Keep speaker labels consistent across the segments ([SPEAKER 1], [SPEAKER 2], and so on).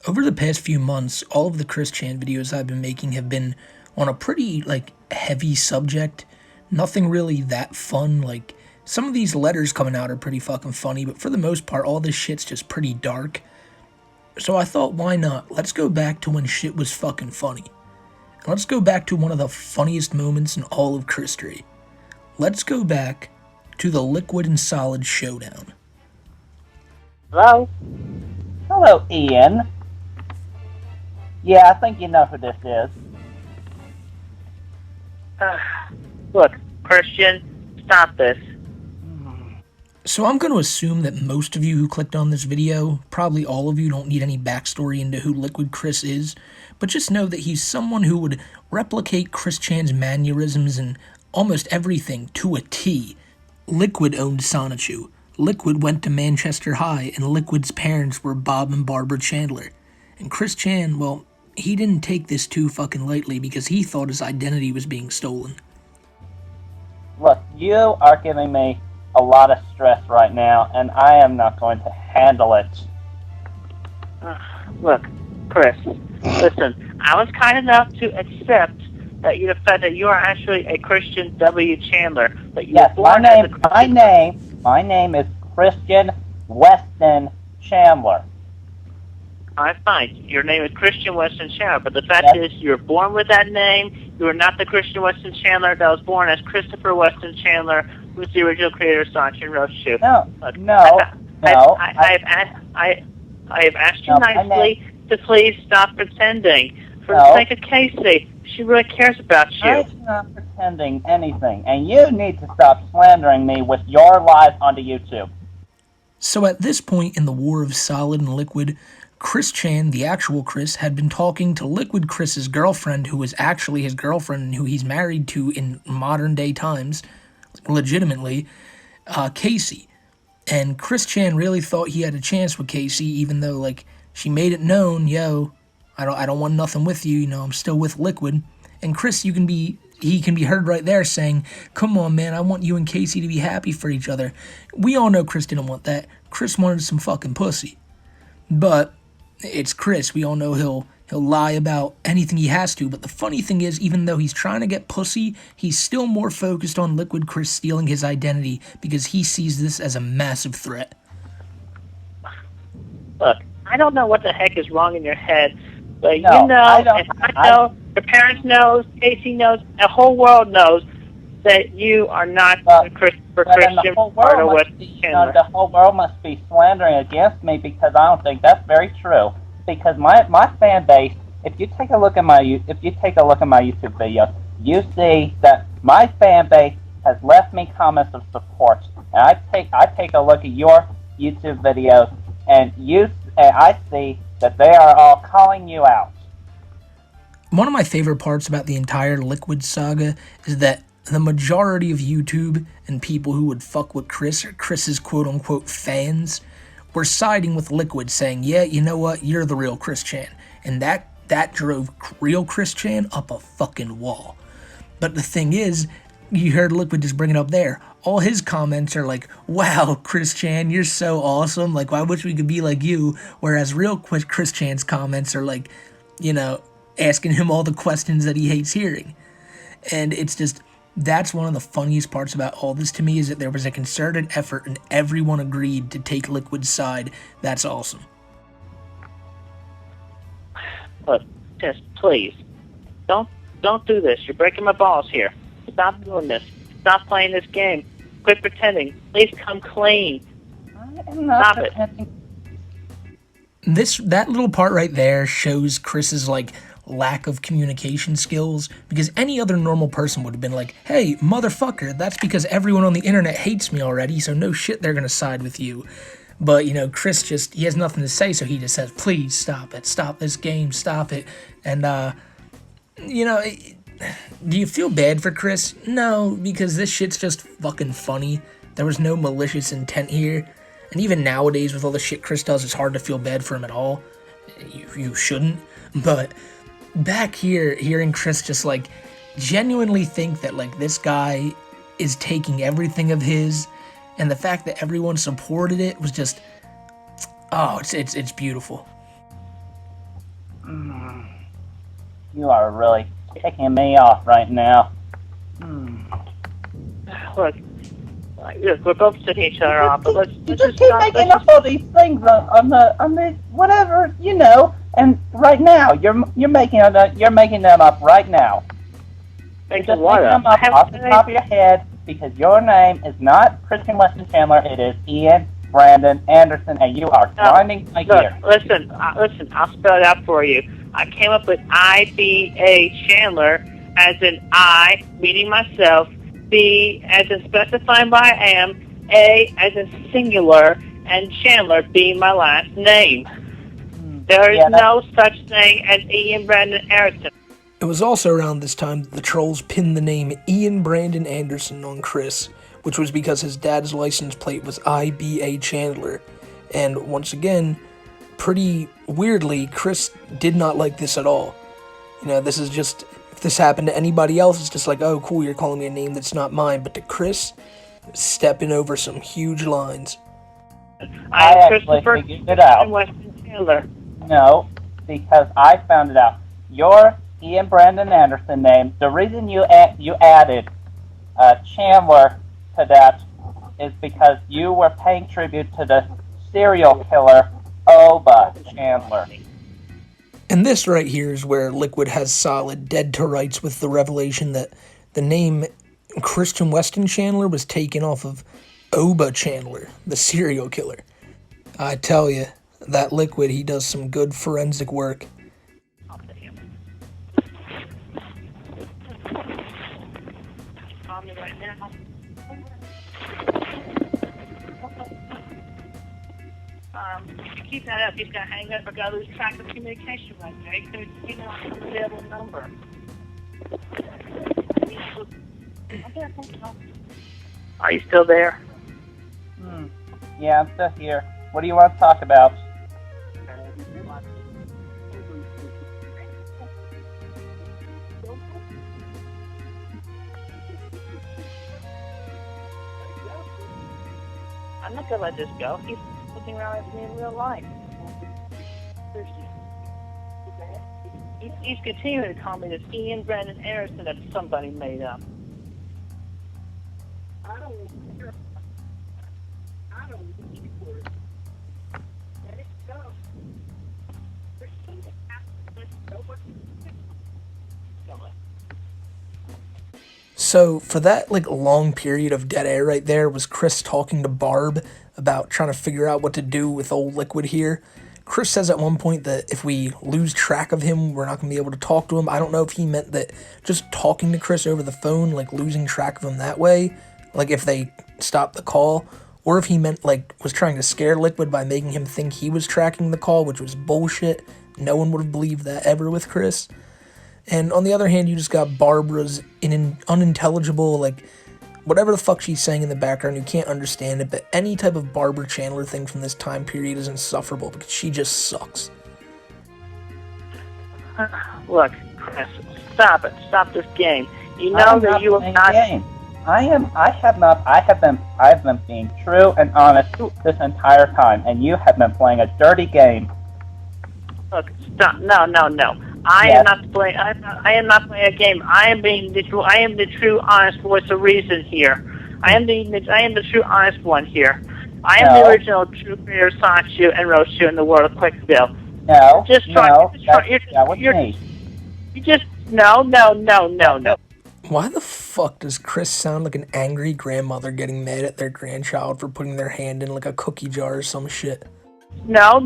[SPEAKER 1] Over the past few months, all of the Chris Chan videos I've been making have been on a pretty, heavy subject. Nothing really that fun. Some of these letters coming out are pretty fucking funny, but for the most part, all this shit's just pretty dark. So I thought, why not? Let's go back to when shit was fucking funny. And let's go back to one of the funniest moments in all of Christory. Let's go back to the Liquid and Solid Showdown.
[SPEAKER 2] Hello? Hello, Ian. Yeah, I think you know who this is. Look, Christian, stop this.
[SPEAKER 1] So I'm going to assume that most of you who clicked on this video, probably all of you, don't need any backstory into who Liquid Chris is, but just know that he's someone who would replicate Chris Chan's mannerisms and almost everything to a T. Liquid owned Sonichu. Liquid went to Manchester High, and Liquid's parents were Bob and Barbara Chandler. And Chris Chan, well, he didn't take this too fucking lightly because he thought his identity was being stolen.
[SPEAKER 2] Look, you are giving me a lot of stress right now, and I am not going to handle it. Look, Chris, listen, I was kind enough to accept that the fact that you are actually a Christian W. Chandler. That you yes, my name is Christian Weston Chandler. Alright, fine. Your name is Christian Weston Chandler, but the fact is you were born with that name. You are not the Christian Weston Chandler that was born as Christopher Weston Chandler, who was the original creator of Sonic and Roadshoe. I have asked you nicely to please stop pretending. For the sake of Casey, she really cares about you. I'm not pretending anything, and you need to stop slandering me with your lies onto YouTube.
[SPEAKER 1] So at this point in the war of Solid and Liquid, Chris Chan, the actual Chris, had been talking to Liquid Chris's girlfriend, who was actually his girlfriend and who he's married to in modern day times, legitimately, Casey. And Chris Chan really thought he had a chance with Casey, even though, she made it known, yo, I don't want nothing with you, I'm still with Liquid. And Chris, he can be heard right there saying, come on, man, I want you and Casey to be happy for each other. We all know Chris didn't want that. Chris wanted some fucking pussy. But it's Chris. We all know he'll lie about anything he has to. But the funny thing is, even though he's trying to get pussy, he's still more focused on Liquid Chris stealing his identity because he sees this as a massive threat.
[SPEAKER 2] Look, I don't know what the heck is wrong in your head, but I know, your parents knows, Casey knows, the whole world knows that you are not Christopher Christian or Weston Chandler. The whole world must be slandering against me because I don't think that's very true. Because my fan base, if you take a look at my YouTube video, you see that my fan base has left me comments of support. And I take a look at your YouTube videos, and I see that they are all calling you out.
[SPEAKER 1] One of my favorite parts about the entire Liquid saga is that the majority of YouTube and people who would fuck with Chris or Chris's quote-unquote fans were siding with Liquid, saying, yeah, you know what, you're the real Chris Chan. And that drove real Chris Chan up a fucking wall. But the thing is, you heard Liquid just bring it up there. All his comments are like, wow, Chris Chan, you're so awesome. I wish we could be like you. Whereas real Chris Chan's comments are asking him all the questions that he hates hearing. And it's just, that's one of the funniest parts about all this to me, is that there was a concerted effort and everyone agreed to take Liquid's side. That's awesome.
[SPEAKER 2] Look, just please, don't do this. You're breaking my balls here. Stop doing this. Stop playing this game. Quit pretending. Please come clean. I am not pretending.
[SPEAKER 1] That little part right there shows Chris's lack of communication skills, because any other normal person would have been like, hey, motherfucker, that's because everyone on the internet hates me already, so no shit they're gonna side with you. But, Chris he has nothing to say, so he just says, please stop it, stop this game, stop it. And, do you feel bad for Chris? No, because this shit's just fucking funny. There was no malicious intent here. And even nowadays, with all the shit Chris does, it's hard to feel bad for him at all. You shouldn't. But back here, hearing Chris just genuinely think that this guy is taking everything of his, and the fact that everyone supported it was just, oh, it's beautiful.
[SPEAKER 3] You are really kicking me off right now.
[SPEAKER 2] Look, we're both setting each other off, but let's
[SPEAKER 3] just keep making up all these things on the whatever, you know. And right now, you're making them up right now. You're just making them up off the top of your head because your name is not Christian Weston Chandler. It is Ian Brandon Anderson, and you are grinding my gears.
[SPEAKER 2] Listen. I'll spell it out for you. I came up with IBA Chandler, as in I, meaning myself, B, as in specifying by I am, A, as in singular, and Chandler being my last name. There is no such thing as Ian Brandon Anderson.
[SPEAKER 1] It was also around this time that the trolls pinned the name Ian Brandon Anderson on Chris, which was because his dad's license plate was IBA Chandler. And once again, pretty weirdly, Chris did not like this at all. You know, this is just, if this happened to anybody else, it's just like, oh cool, you're calling me a name that's not mine. But to Chris, stepping over some huge lines.
[SPEAKER 3] I actually figured it out. No, because I found it out. Your Ian Brandon Anderson name, the reason you added Chandler to that is because you were paying tribute to the serial killer Oba Chandler.
[SPEAKER 1] And this right here is where Liquid has solid dead to rights with the revelation that the name Christian Weston Chandler was taken off of Oba Chandler, the serial killer. I tell you, that Liquid, he does some good forensic work.
[SPEAKER 2] Keep that up. He's going to hang up. I've got to lose track of communication right there. He could, unavailable number. Are you still there?
[SPEAKER 3] Yeah, I'm still here. What do you want to talk about?
[SPEAKER 2] I'm not going to let this go. He's looking around at me in real life. He's continuing to call me this Ian Brandon Anderson that somebody made up. I don't let it go.
[SPEAKER 1] So for that long period of dead air right there was Chris talking to Barb about trying to figure out what to do with old Liquid here. Chris says at one point that if we lose track of him, we're not going to be able to talk to him. I don't know if he meant that just talking to Chris over the phone, losing track of him that way, if they stopped the call, or if he meant was trying to scare Liquid by making him think he was tracking the call, which was bullshit. No one would have believed that ever with Chris. And on the other hand, you just got Barbara's unintelligible, whatever the fuck she's saying in the background, you can't understand it, but any type of Barbara Chandler thing from this time period is insufferable because she just sucks.
[SPEAKER 2] Look, Chris, stop it. Stop this game. You know that you have not... I've been being true and honest this entire time, and you have been playing a dirty game. Look, stop. No. I am not playing a game. I am the true, honest voice of reason here. I am the true, honest one here. I am the original true creator of Sanchu and Roshu in the world of Quickville. No. No.
[SPEAKER 1] Why the fuck does Chris sound like an angry grandmother getting mad at their grandchild for putting their hand in a cookie jar or some shit?
[SPEAKER 2] No.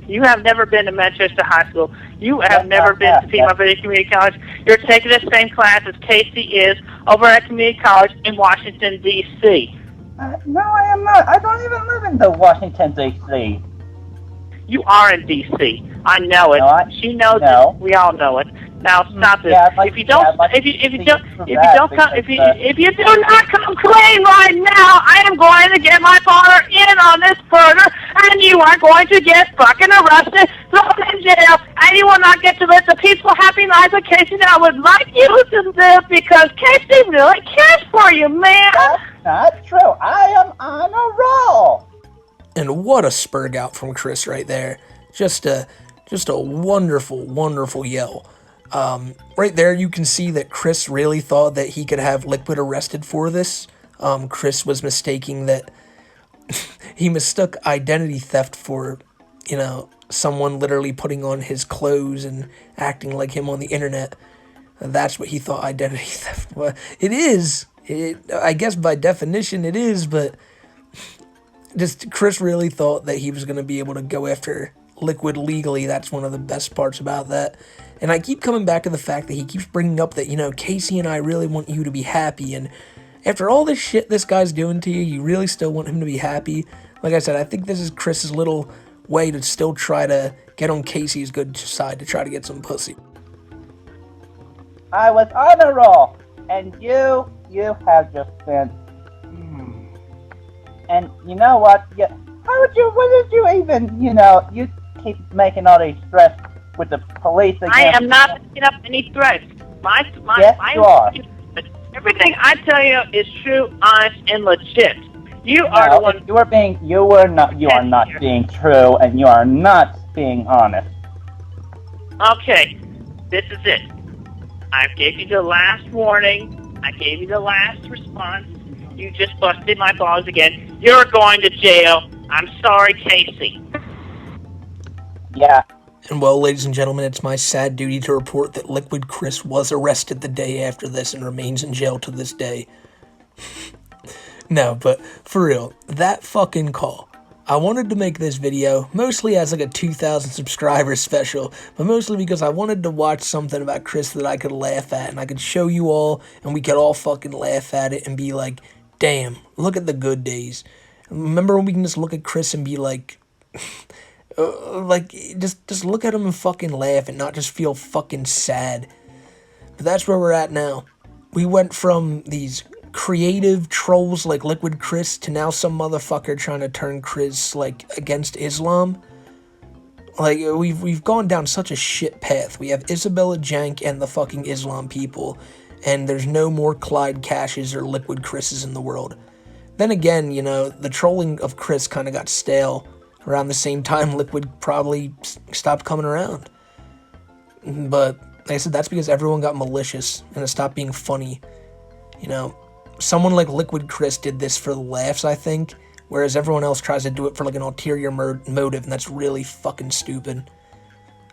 [SPEAKER 2] You have never been to Manchester High School. You have never been to Piedmont Valley Community College. You're taking the same class as Casey is over at Community College in Washington, D.C. No, I am not. I don't even live in the Washington, D.C. You are in D.C. I know it. No, she knows it. We all know it. Now stop this. If you do not come clean right now, I am going to get my father in on this murder, and you are going to get fucking arrested, thrown in jail, and you will not get to live the peaceful, happy life of Casey that I would like you to live because Casey really cares for you, man. That's not true. I am on a roll.
[SPEAKER 1] And what a spurg out from Chris right there. Just a wonderful, wonderful yell. Right there, you can see that Chris really thought that he could have Liquid arrested for this. Chris was mistaking that he mistook identity theft for, you know, someone literally putting on his clothes and acting like him on the internet. That's what he thought identity theft was. It is. I guess by definition it is, but just Chris really thought that he was going to be able to go after Liquid legally. That's one of the best parts about that. And I keep coming back to the fact that he keeps bringing up that, you know, Casey and I really want you to be happy. And after all this shit this guy's doing to you, you really still want him to be happy? Like I said, I think this is Chris's little way to still try to get on Casey's good side to try to get some pussy.
[SPEAKER 3] I was on a roll, and you have just been, and you know what, what did you even, you keep making all these threats with the police against...
[SPEAKER 2] I am not making up any threats.
[SPEAKER 3] Yes, you are.
[SPEAKER 2] Everything I tell you is true, honest, and legit. You are the one...
[SPEAKER 3] You are not being true, and you are not being honest.
[SPEAKER 2] Okay, this is it. I gave you the last warning. I gave you the last response. You just busted my balls again. You're going to jail. I'm sorry, Casey.
[SPEAKER 3] Yeah.
[SPEAKER 1] And well, ladies and gentlemen, it's my sad duty to report that Liquid Chris was arrested the day after this and remains in jail to this day. No, but for real, that fucking call. I wanted to make this video mostly as like a 2,000 subscribers special, but mostly because I wanted to watch something about Chris that I could laugh at and I could show you all and we could all fucking laugh at it and be like, damn, look at the good days. Remember when we can just look at Chris and be like, just look at him and fucking laugh and not just feel fucking sad. But that's where we're at now. We went from these creative trolls like Liquid Chris to now some motherfucker trying to turn Chris like against Islam. Like we've gone down such a shit path. We have Isabella Jank and the fucking Islam people, and there's no more Clyde Cashes or Liquid Chris's in the world. Then again, you know, the trolling of Chris kind of got stale around the same time Liquid probably stopped coming around. But like I said, that's because everyone got malicious and it stopped being funny. You know, someone like Liquid Chris did this for the laughs, I think, whereas everyone else tries to do it for like an ulterior motive, and that's really fucking stupid.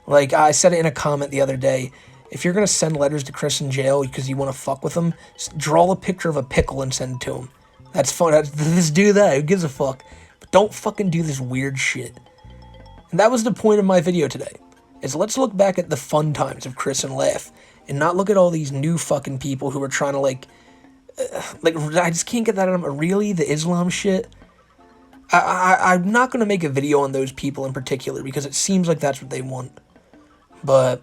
[SPEAKER 1] Like, I said it in a comment the other day, if you're gonna send letters to Chris in jail because you want to fuck with him, draw a picture of a pickle and send it to him. That's fun. Just do that. Who gives a fuck? But don't fucking do this weird shit. And that was the point of my video today, is let's look back at the fun times of Chris and laugh, and not look at all these new fucking people who are trying to like, I just can't get that out of them. Really? The Islam shit? I'm not going to make a video on those people in particular because it seems like that's what they want. But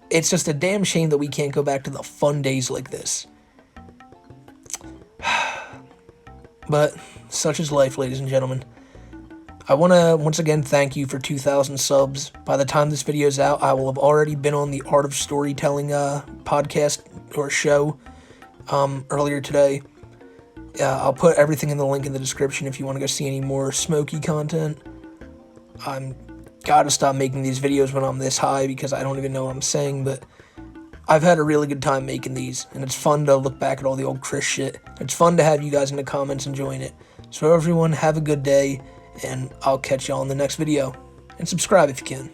[SPEAKER 1] it's just a damn shame that we can't go back to the fun days like this. But such is life, ladies and gentlemen. I want to once again thank you for 2,000 subs. By the time this video is out, I will have already been on the Art of Storytelling podcast or show earlier today. I'll put everything in the link in the description if you want to go see any more smoky content. I'm gotta stop making these videos when I'm this high because I don't even know what I'm saying, but I've had a really good time making these, and it's fun to look back at all the old Chris shit. It's fun to have you guys in the comments enjoying it. So everyone, have a good day, and I'll catch y'all in the next video. And subscribe if you can.